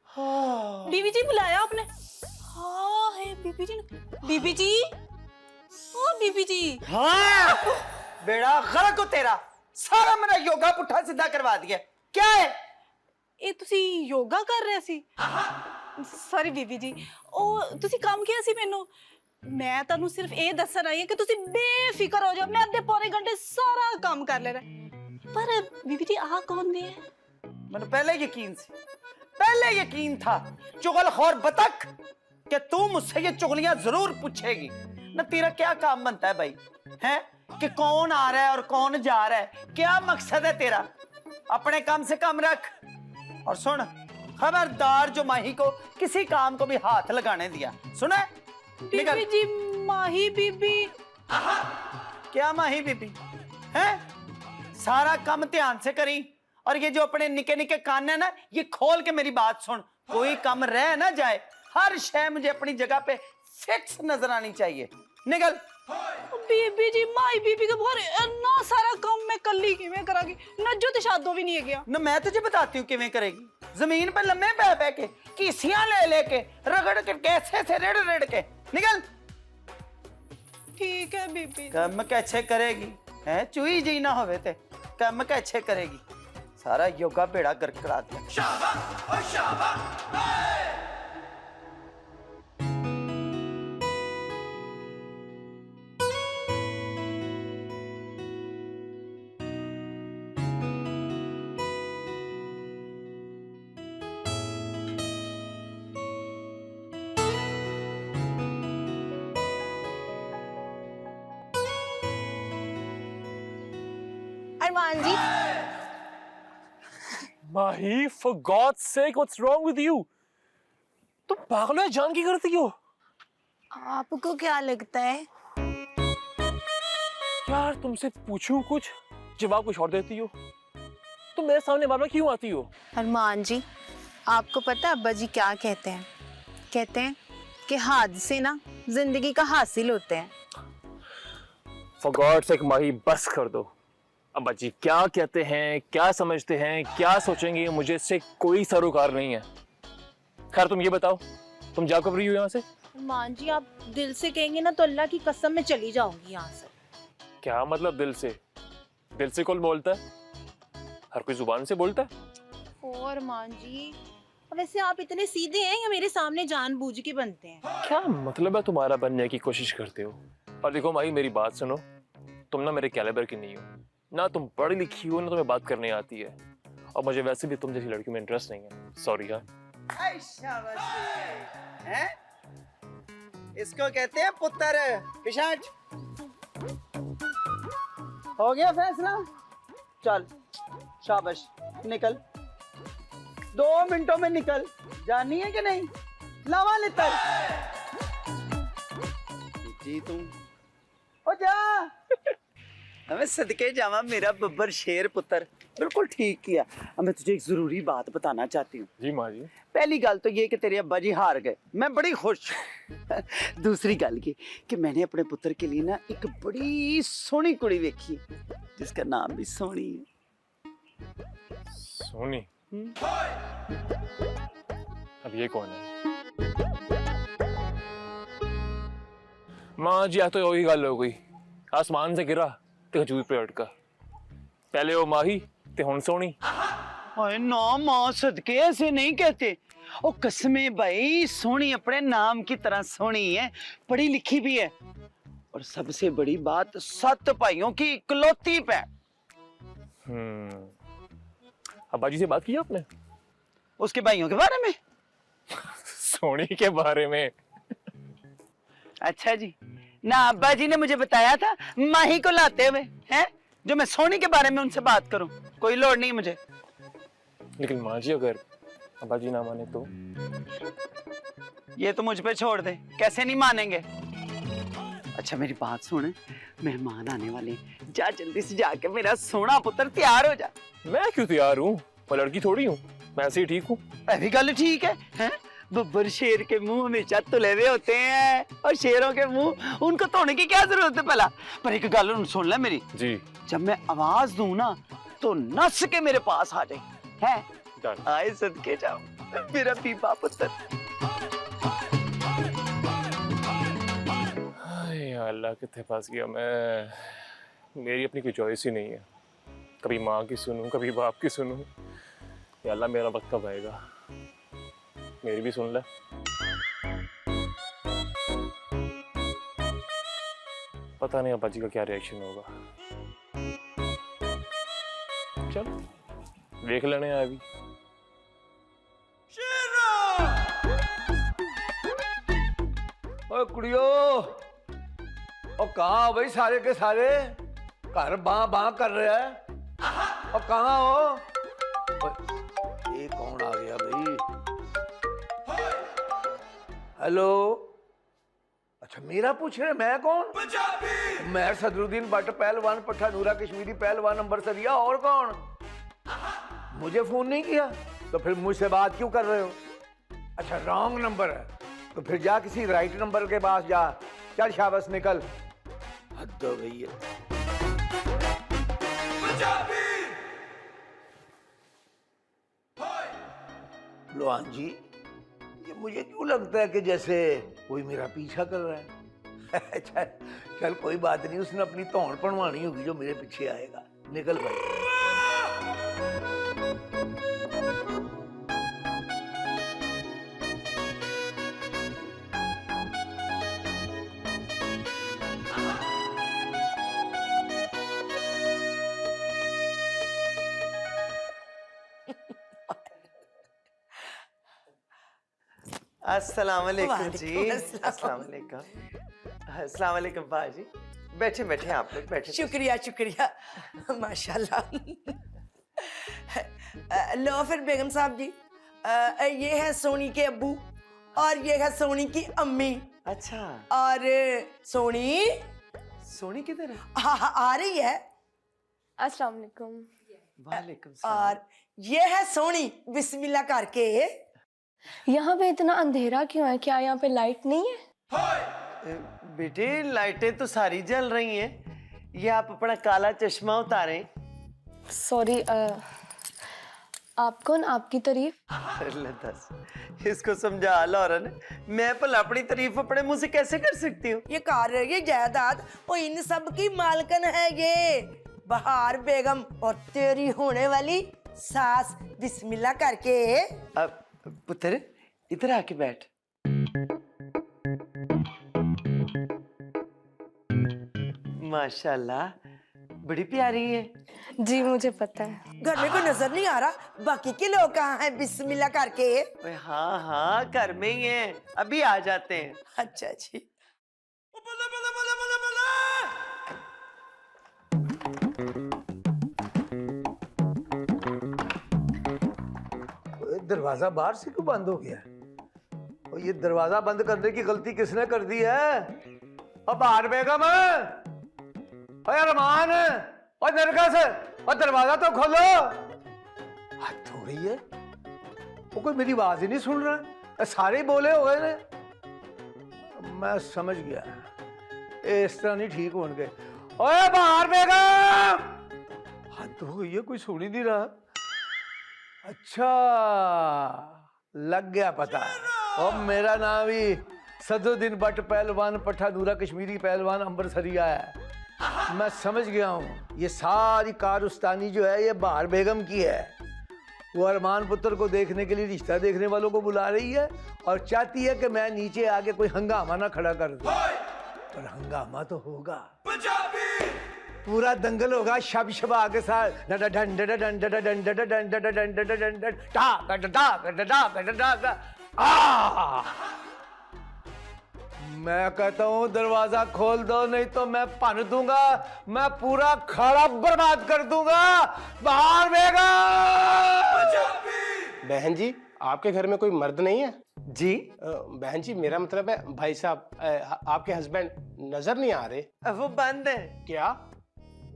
हाँ। बीबी जी बुलाया आपने? हाँ है बीबी जी ने। बीबी जी, ओ बीबी जी। हाँ, बेड़ा गर्क हो तेरा, सारा मेरा योगा पुट्ठा सीधा करवा दिया। क्या है ਇਹ ਤੁਸੀਂ ਯੋਗਾ ਕਰ ਰਹੇ ਸੀ? ਸੌਰੀ ਬੀਬੀ ਜੀ, ਉਹ ਤੁਸੀਂ ਕੰਮ ਕਿਹਾ ਸੀ ਮੈਨੂੰ। ਮੈਂ ਤੁਹਾਨੂੰ ਸਿਰਫ ਇਹ ਦੱਸਣ ਆਈ ਹਾਂ ਕਿ ਤੁਸੀਂ ਬੇਫਿਕਰ ਹੋ ਜਾਓ, ਮੈਂ ਅੱਧੇ ਪੌਣੇ ਘੰਟੇ ਸਾਰਾ ਕੰਮ ਕਰ ਲੈਣਾ। पर बीबी जी आ कौन दे है? मैंने पहले यकीन से, पहले यकीन था चुगलखोर बतख कि तू मुझसे ये चुगलियां जरूर पूछेगी ना। तेरा क्या काम बनता है भाई, हैं कि कौन आ रहा है और कौन जा रहा है, क्या मकसद है तेरा? अपने काम से काम रख। और सुन, खबरदार जो माही को किसी काम को भी हाथ लगाने दिया, सुना? बीबी जी माही बीबी। क्या माही बीबी है? सारा काम ध्यान से करी, और ये जो अपने निके निके कान है ना, ये खोल के मेरी बात सुन। कोई काम रह ना जाए, हर शय मुझे अपनी जगह पे फिक्स नजर आनी चाहिए। निकल। बीबी जी माई बीबी के बाहर इतना सारा काम मैं कल्ली किवें करांगी? नज्जो ते शादो भी नहीं है गया ना। मैं तुझे बताती हूँ किवें करेगी। जमीन पे लम्बे बह के कीसियां ले लेके रगड़ के कैसे से रेड़ रेड़ के निकल। ठीक है बीबी। कम कैसे करेगी है? चुई जी ना होवे ते कम कैसे करेगी? सारा योगा बेड़ा गर्क करा दिया। शाबाश ओ शाबाश। अरमान जी। माही, for God's sake, what's wrong with you? तुम पागल हो या जान की करती हो? आपको क्या लगता है? यार तुमसे पूछूं कुछ, जवाब कुछ और देती हो। तुम मेरे सामने बार-बार क्यों आती हो? अरमान जी, आपको पता है अब्बा जी क्या कहते हैं? कहते हैं कि हादसे ना जिंदगी का हासिल होते हैं। For God's sake, माही बस कर दो। अब्बा जी क्या कहते हैं, क्या समझते हैं, क्या सोचेंगे, मुझे इससे कोई सरोकार नहीं है। खैर तुम ये बताओ, तुम जा कब रही हो यहाँ से? अरमान जी, आप दिल से कहेंगे ना तो अल्लाह की कसम में चली जाऊंगी यहाँ से। क्या मतलब दिल से? दिल से कौन बोलता है? हर कोई जुबान से बोलता है। ओ अरमान जी, वैसे आप इतने सीधे हैं या मेरे सामने जानबूझ के बनते हैं? क्या मतलब है तुम्हारा बनने की कोशिश करते हो? और देखो माही, मेरी बात सुनो, तुम ना मेरे कैलिबर की नहीं हो, ना तुम पढ़ी लिखी हो, ना तुम्हें बात करने आती है, और मुझे वैसे भी तुम जैसी लड़की में इंटरेस्ट नहीं है। सॉरी। हाँ हैं? इसको कहते हैं पुत्र पिशाच। हो गया फैसला? चल शाबाश, निकल। 2 मिनटों में निकल। जानी है कि नहीं? लावा लेता जी तुम ओ जा। हमें सदके जावा मेरा बब्बर शेर पुत्र, बिल्कुल ठीक किया। अब मैं तुझे एक जरूरी बात बताना चाहती हूँ। जी माँ जी। पहली गल तो ये कि तेरे अब्बा जी हार गए, मैं बड़ी खुश। दूसरी गल की कि मैंने अपने पुत्र के लिए ना एक बड़ी सोहनी कुड़ी देखी, जिसका नाम भी सोनी है। सोनी? अब ये कौन है? माँ जी आ तो वही गल हो गई, आसमान से गिरा ते हजूर पे अटका। पहले वो माही ते हुन सोनी। हाय ना माँ सदके ऐसे नहीं कहते। ओ कसमे भाई, सोनी अपने नाम की तरह सोनी है, पढ़ी लिखी भी है, और सबसे बड़ी बात 7 भाइयों की इकलौती पे। अब्बा जी से बात की आपने? उसके भाइयों के बारे में? सोनी के बारे में? अच्छा जी, ना अब्बा जी ने मुझे बताया था माही को लाते हुए हैं, जो मैं सोनी के बारे में उनसे बात करूं। कोई लोड़ नहीं मुझे। लेकिन माँ जी अगर अब्बा जी ना माने तो? ये तो मुझ पे छोड़ दे, कैसे नहीं मानेंगे। अच्छा मेरी बात सुन, मेहमान आने वाले, जा जल्दी से जाके मेरा सोना पुत्र तैयार हो जा। मैं क्यों तैयार हूँ? मैं लड़की थोड़ी हूँ, मैं ऐसे ही ठीक हूँ। अभी गल ठीक है, हैं? बब्बर शेर के मुंह हमेशा तुले हुए होते हैं, और शेरों के मुंह उनको धोने की क्या जरूरत है भला? पर एक गल सुन ले मेरी जी, जब मैं आवाज दूं ना तो नस के मेरे पास आ जाए, हैं? Done. आए सदके जाओ मेरा पीपा पुत्र। हाय या अल्लाह, कितने पास गया मैं। मेरी अपनी कोई चॉइस ही नहीं है, कभी माँ की सुनूं कभी बाप की सुनूं। या अल्लाह, मेरा वक्त कब आएगा, मेरी भी सुन ले। पता नहीं अब्बा जी का क्या रिएक्शन होगा। चल देख लेने हैं अभी। ओए कुड़ियो, ओ कहाँ भाई सारे के सारे घर बां बां कर रहे हैं। और कहाँ हो? ओए, ये कौन आ गया भाई? हेलो, अच्छा मेरा पूछ रहे मैं कौन? मैं सदरुद्दीन भट्ट पहलवान पट्टा नूरा कश्मीरी पहलवान नंबर सरिया। और कौन? मुझे फोन नहीं किया तो फिर मुझसे बात क्यों कर रहे हो? अच्छा रॉन्ग नंबर है तो फिर जा किसी राइट नंबर के पास जा। चल शाबाश निकल। हद हो गई है। लोहान जी, ये मुझे क्यों लगता है कि जैसे कोई मेरा पीछा कर रहा है। चल चल कोई बात नहीं, उसने अपनी तौड़ पड़वानी होगी जो मेरे पीछे आएगा। निकल भाई। अस्सलाम वालेकुम जी। अस्सलाम वालेकुम। अस्सलाम वालेकुम बाजी। बैठे बैठे आप लोग बैठे। शुक्रिया शुक्रिया, माशाल्लाह। लो फिर बेगम साहब जी, ये है सोनी के अब्बू और ये है सोनी की अम्मी। अच्छा, और सोनी सोनी किधर है? आ रही है। अस्सलाम वालेकुम। वालेकुम सलाम। और ये है सोनी बिस्मिल्लाह करके। यहाँ पे इतना अंधेरा क्यों है? क्या यहाँ पे लाइट नहीं है? बेटे लाइटें तो सारी जल रही हैं। ये आप अपना काला चश्मा उतारें। सॉरी, आप कौन? आपकी तारीफ? अल्लाह दस, इसको समझा लौरन। मैं भला अपनी तारीफ अपने मुंह से कैसे कर सकती हूँ? ये कार, ये जायदाद और इन सब की मालकन है ये बहार बेगम और तेरी होने वाली सास। बिस्मिल्लाह करके। अब पुत्र इधर आके बैठ। माशाल्लाह बड़ी प्यारी है। जी मुझे पता है। घर में कोई नजर नहीं आ रहा, बाकी के लोग कहाँ हैं? बिस्मिल्लाह करके। ओए हाँ हाँ घर में ही है, अभी आ जाते हैं। अच्छा जी। दरवाजा बाहर से क्यों बंद हो गया? और ये दरवाजा बंद करने की गलती किसने कर दी है? अब बाहर बेगम, और रमान, और नरकस, और दरवाजा तो खोलो। हद हो गई है, वो कोई मेरी आवाज ही नहीं सुन रहा। सारे ही बोले हो गए ने। मैं समझ गया, इस तरह नहीं ठीक होंगे। ओए बाहर बेगम, हद हो गई है, कोई सुन ही नहीं रहा। अच्छा लग गया पता। और मेरा नाम ही सदरुद्दीन भट्ट पहलवान पट्टा नूरा कश्मीरी पहलवान अंबरसरिया है। मैं समझ गया हूँ, ये सारी कारस्तानी जो है ये बहार बेगम की है। वो अरमान पुत्र को देखने के लिए रिश्ता देखने वालों को बुला रही है और चाहती है कि मैं नीचे आके कोई हंगामा ना खड़ा कर दूं। पर हंगामा तो होगा, पूरा दंगल होगा शब शबा के साथ। मैं कहता हूँ दरवाजा खोल दो, नहीं तो मैं पन दूंगा, मैं पूरा खाड़ा बर्बाद कर दूंगा। बाहर बेगम। बहन जी, आपके घर में कोई मर्द नहीं है? जी बहन जी, मेरा मतलब है भाई साहब, आपके हस्बैंड नजर नहीं आ रहे। वो बंद है। क्या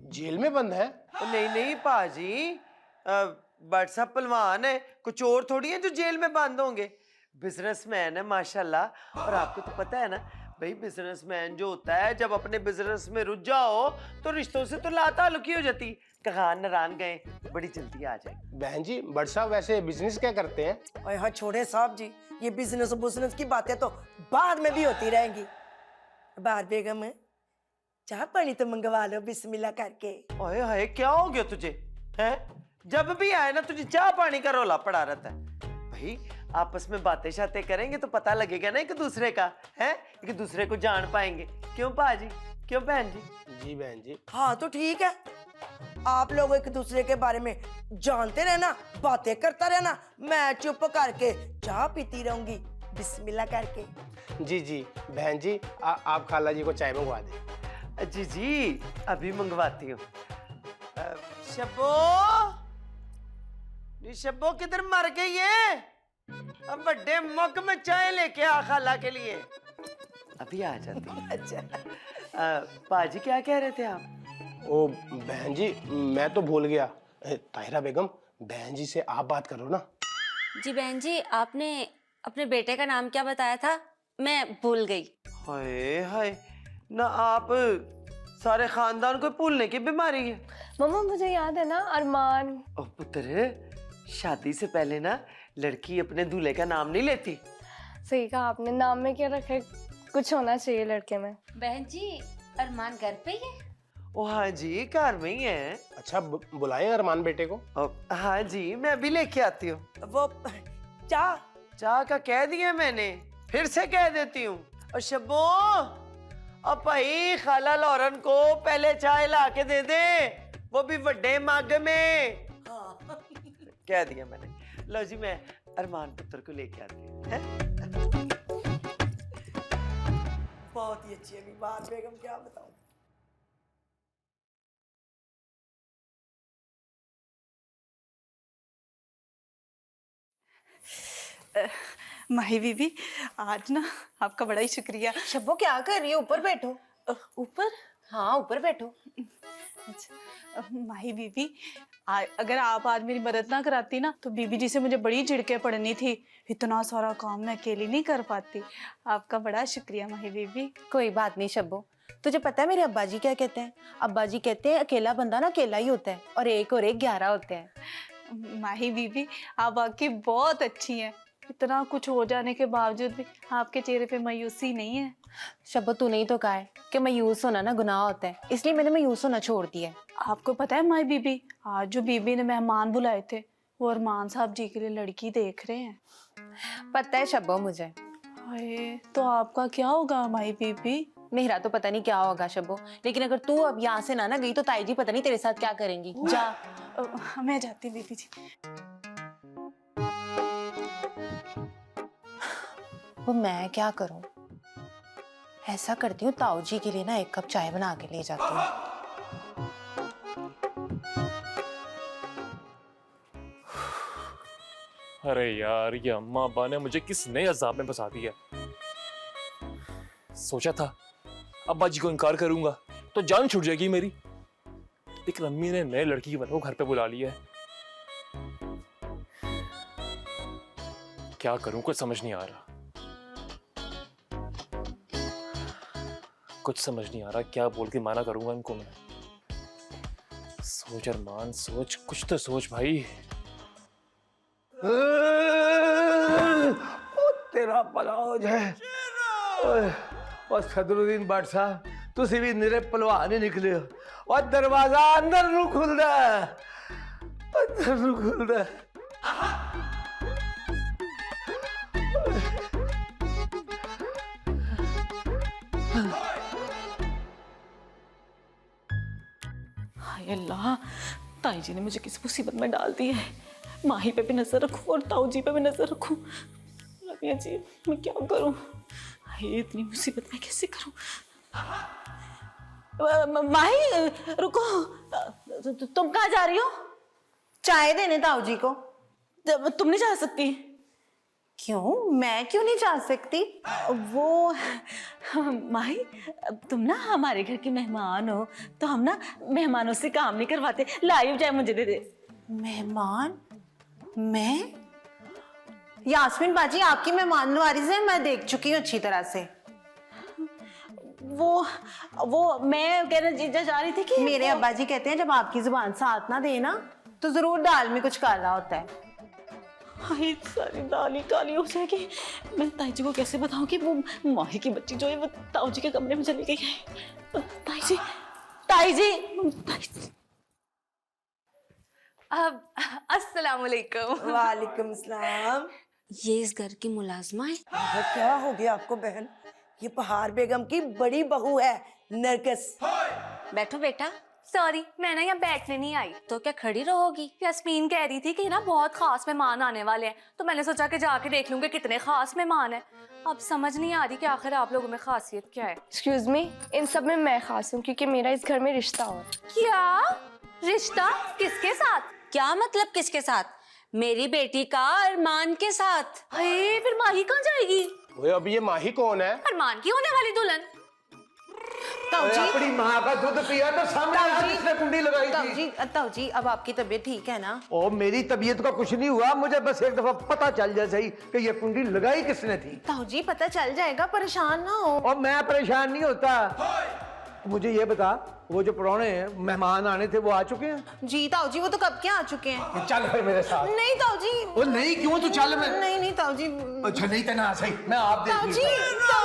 जेल में बंद है? नहीं नहीं पाजी, भट्ट साहब पहलवान है, कुछ और थोड़ी है जो जेल में बंद होंगे। बिजनेसमैन है माशाल्लाह। और आपको तो पता है ना, भाई बिजनेसमैन जो होता है जब अपने बिजनेस में रुझ जाओ तो रिश्तों से तो लाताल्लुकी हो जाती। कहान नारान गए बड़ी जल्दी आ जाए। बहन जी बट साहब वैसे बिजनेस क्या करते हैं? और हाँ छोड़े साहब जी, ये बिजनेस की बातें तो बाद में भी होती रहेंगी। बाहर बेगम चाह पानी तो मंगवा लो बिस्मिल्लाह करके। ओए हाय क्या हो गया तुझे हैं? जब भी आए ना तुझे चाह पानी का रोला पड़ा रहता है। भाई आपस में बातें शातें करेंगे तो पता लगेगा ना एक दूसरे का है, एक दूसरे को जान पाएंगे। क्यों पाजी, क्यों बहन जी? जी बहन जी। हाँ तो ठीक है, आप लोग एक दूसरे के बारे में जानते रहना, बातें करता रहना, मैं चुप करके चाय पीती रहूंगी बिस्मिल्लाह करके। जी जी बहन जी आप खाला जी को चाय मंगवा दें। जी जी अभी मंगवाती हूँ। शब्बो, शब्बो किधर मर गई है? अब बड़े मग में चाय लेके आ खाला के लिए। अभी आ जाती हूँ। अच्छा पाजी क्या कह रहे थे आप? ओ बहन जी मैं तो भूल गया, ताहिरा बेगम बहन जी से आप बात करो ना। जी बहन जी आपने अपने बेटे का नाम क्या बताया था? मैं भूल गई। हाय हाय ना, आप सारे खानदान को भूलने की बीमारी है। मम्मा मुझे याद है ना, अरमान। ओ पुत्र, शादी से पहले ना लड़की अपने दूल्हे का नाम नहीं लेती। सही कहा आपने, नाम में क्या रखे, कुछ होना चाहिए लड़के में। बहन जी अरमान घर पे ही है? ओ हाँ जी घर में ही है। अच्छा बुलाएं अरमान बेटे को। हाँ जी मैं भी लेके आती हूँ। वो चाय चाह का कह दिया मैंने, फिर से कह देती हूँ। और शब्बो अब भाई खाला लौरन को पहले चाय ला के दे दे, वो भी बड़े मग में। कह दिया मैंने। लो जी मैं अरमान पुत्र को लेके आती हूँ। बहुत ही अच्छी है बात बेगम, क्या बताऊं। माही बीबी आज ना आपका बड़ा ही शुक्रिया। शब्बो क्या कर रही है? ऊपर बैठो। ऊपर? हाँ ऊपर बैठो। अच्छा माही बीबी, अगर आप आज मेरी मदद ना कराती ना तो बीबी जी से मुझे बड़ी झिड़कें पड़नी थी। इतना सारा काम मैं अकेली नहीं कर पाती। आपका बड़ा शुक्रिया माही बीबी। कोई बात नहीं शब्बो, तुझे पता है मेरे अब्बा जी क्या कहते हैं? अब्बा जी कहते हैं अकेला बंदा ना अकेला ही होता है और एक 11 होते हैं। माही बीबी आप वाकई बहुत अच्छी हैं। इतना कुछ हो जाने के बावजूद भी आपके चेहरे पे मायूसी नहीं है। शब्बो तूने ही तो कहा है कि मायूस होना ना गुनाह होता है, इसलिए मैंने मायूस होना छोड़ दिया है। आपको पता है माही बीबी, आज जो बीबी ने मेहमान बुलाए थे वो अरमान साहब जी के लिए लड़की देख रहे हैं। पता है शब्बो मुझे। हाय तो आपका क्या होगा माही बीबी? मेरा तो पता नहीं क्या होगा शब्बो, लेकिन अगर तू अब यहाँ से ना गई तो ताई जी पता नहीं तेरे साथ क्या करेंगी। जा। मैं जाती बीबी जी। वो मैं क्या करूं? ऐसा करती हूँ ताऊ जी के लिए ना 1 कप चाय बना के ले जाती हूँ। अरे यार ये अम्मा अब्बा ने मुझे किस नए अजाब में फंसा दिया। सोचा था अब्बा जी को इनकार करूंगा तो जान छूट जाएगी मेरी, लेकिन अम्मी ने नए लड़की की को घर पे बुला लिया है। क्या करूं कुछ समझ नहीं आ रहा, कुछ समझ नहीं आ रहा क्या बोल के माना करूंगा इनको मैं। सोच अरमान सोच, कुछ तो सोच भाई। ओ तेरा भला हो जाए। और सदरुद्दीन भट्ट साहब तुसी भी निरे पहलवान ही निकले हो। और दरवाजा अंदर नू खुलदा है, अंदर नू खुलदा है। हाय अल्लाह, ताई जी ने मुझे किस मुसीबत में डाल दी है। माही पे भी नजर रखूं और ताऊ जी पे भी नजर रखूं। रबिया जी मैं क्या करूं? हाय इतनी मुसीबत मैं कैसे करूं? माही रुको, तुम कहाँ जा रही हो? चाय देने ताऊ जी को। तुम नहीं जा सकती। क्यों? मैं क्यों नहीं जा सकती? वो माही तुम ना हमारे घर की मेहमान हो तो हम ना मेहमानों से काम नहीं करवाते। लाइव चाय मुझे दे दे। मेहमान? मैं? यास्मीन बाजी आपकी मेहमान नवारी से मैं देख चुकी हूँ अच्छी तरह से। वो मैं कहना जीजा जा रही थी कि मेरे अब्बा जी कहते हैं जब आपकी जुबान साथ ना दे ना तो जरूर दाल में कुछ काला होता है। हाय सारी दाल ही काली हो जाएगी। मैं ताई जी को कैसे बताऊं कि वो माही की बच्ची जो है वो ताऊ जी के कमरे में चली गई है। ताई जी ताई जी ताई जी। अस्सलाम वालेकुम। वालेकुम सलाम। ये इस घर की मुलाजमा है। क्या हो गया आपको बहन? ये बहार बेगम की बड़ी बहू है नरगिस। बैठो बेटा। सॉरी, मैं ना यहाँ बैठने नहीं आई। तो क्या खड़ी रहोगी? यास्मीन कह रही थी कि ना बहुत खास मेहमान आने वाले हैं, तो मैंने सोचा कि जाके देख लूंगी कितने खास मेहमान हैं। अब समझ नहीं आ रही कि आखिर आप लोगों में खासियत क्या है। एक्सक्यूज मी, इन सब में मैं खास हूँ क्योंकि मेरा इस घर में रिश्ता हो। क्या रिश्ता? किसके साथ? क्या मतलब किसके साथ? मेरी बेटी का अरमान के साथ। अरे फिर माही कहाँ जाएगी? वो अब ये माही कौन है? अरमान की होने वाली दुल्हन। अरे अपनी माँ का दूध पिया तो सामने आया जिसने कुंडी लगाई थी। ताऊ जी अब आपकी तबीयत ठीक है ना? ओ मेरी तबीयत का कुछ नहीं हुआ, मुझे बस एक दफा पता चल जाए सही कि ये कुंडी लगाई किसने थी। ताऊ जी पता चल जाएगा, परेशान ना हो। और मैं परेशान नहीं होता। मुझे ये बता, वो जो पुराने मेहमान आने थे वो आ चुके हैं? जी ताऊ जी वो तो कब के आ चुके हैं। चल फिर मेरे साथ। नहीं ताऊ जी। वो नहीं क्यों? तू चल। मैं नहीं ताऊ जी। अच्छा नहीं तो ना सही, मैं आप देख ताऊ जी लूंगा। ताऊ